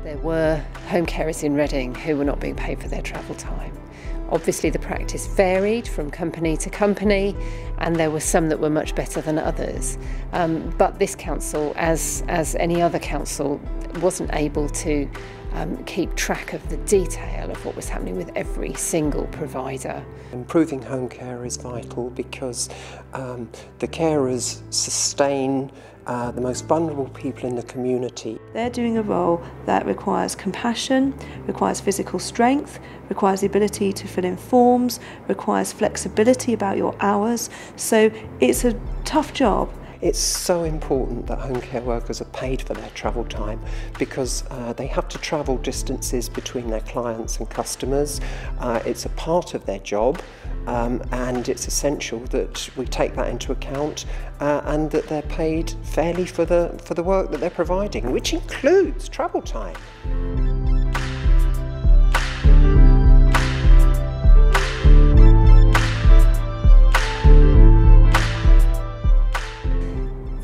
There were home carers in Reading who were not being paid for their travel time. Obviously the practice varied from company to company, and there were some that were much better than others. But this council, as any other council, wasn't able to keep track of the detail of what was happening with every single provider. Improving home care is vital because the carers sustain the most vulnerable people in the community. They're doing a role that requires compassion, requires physical strength, requires the ability to fill in forms, requires flexibility about your hours. So it's a tough job. It's so important that home care workers are paid for their travel time because they have to travel distances between their clients and customers. It's a part of their job, and it's essential that we take that into account and that they're paid fairly for the work that they're providing, which includes travel time.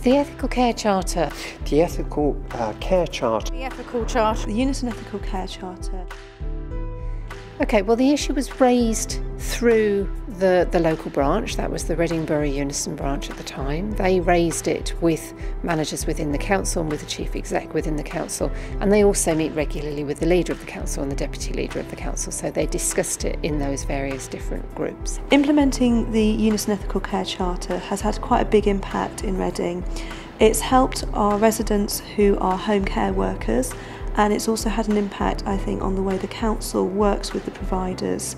The Ethical Care Charter. The Ethical Care Charter. The Ethical Charter. The UNISON Ethical Care Charter. Okay, well the issue was raised through the local branch. That was the Reading Borough Unison branch at the time. They raised it with managers within the council and with the chief exec within the council, and they also meet regularly with the leader of the council and the deputy leader of the council, so they discussed it in those various different groups. Implementing the UNISON Ethical Care Charter has had quite a big impact in Reading. It's helped our residents who are home care workers, and it's also had an impact, I think, on the way the council works with the providers.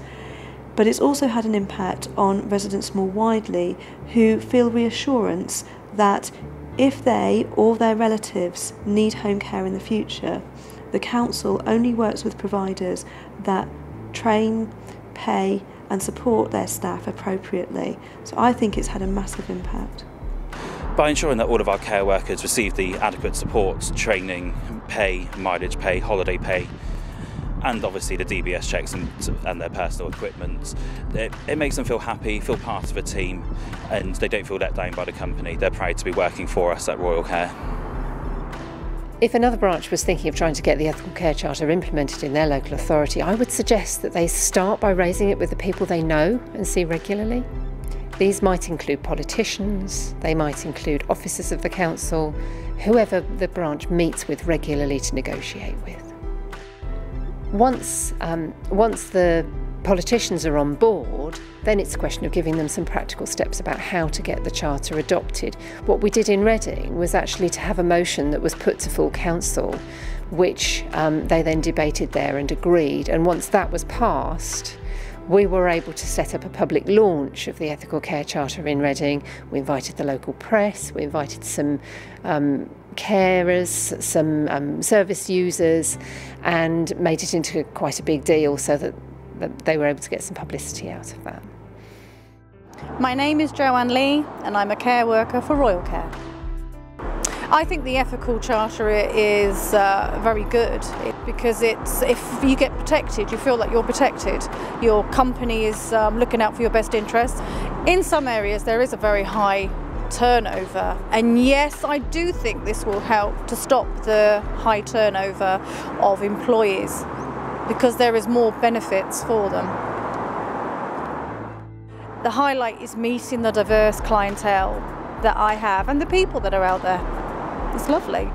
But it's also had an impact on residents more widely who feel reassurance that if they or their relatives need home care in the future, the council only works with providers that train, pay and support their staff appropriately. So I think it's had a massive impact. By ensuring that all of our care workers receive the adequate support, training, pay, mileage pay, holiday pay, and obviously the DBS checks and their personal equipment, it makes them feel happy, feel part of a team, and they don't feel let down by the company. They're proud to be working for us at Royal Care. If another branch was thinking of trying to get the Ethical Care Charter implemented in their local authority, I would suggest that they start by raising it with the people they know and see regularly. These might include politicians, they might include officers of the council, whoever the branch meets with regularly to negotiate with. Once the politicians are on board, then it's a question of giving them some practical steps about how to get the charter adopted. What we did in Reading was actually to have a motion that was put to full council, which they then debated there and agreed, and once that was passed, we were able to set up a public launch of the Ethical Care Charter in Reading. We invited the local press, we invited some carers, some service users, and made it into quite a big deal so that they were able to get some publicity out of that. My name is Joanne Lee and I'm a care worker for Royal Care. I think the Ethical Charter is very good because if you get protected, you feel like you're protected. Your company is looking out for your best interests. In some areas there is a very high turnover, and yes, I do think this will help to stop the high turnover of employees because there is more benefits for them. The highlight is meeting the diverse clientele that I have and the people that are out there. It's lovely.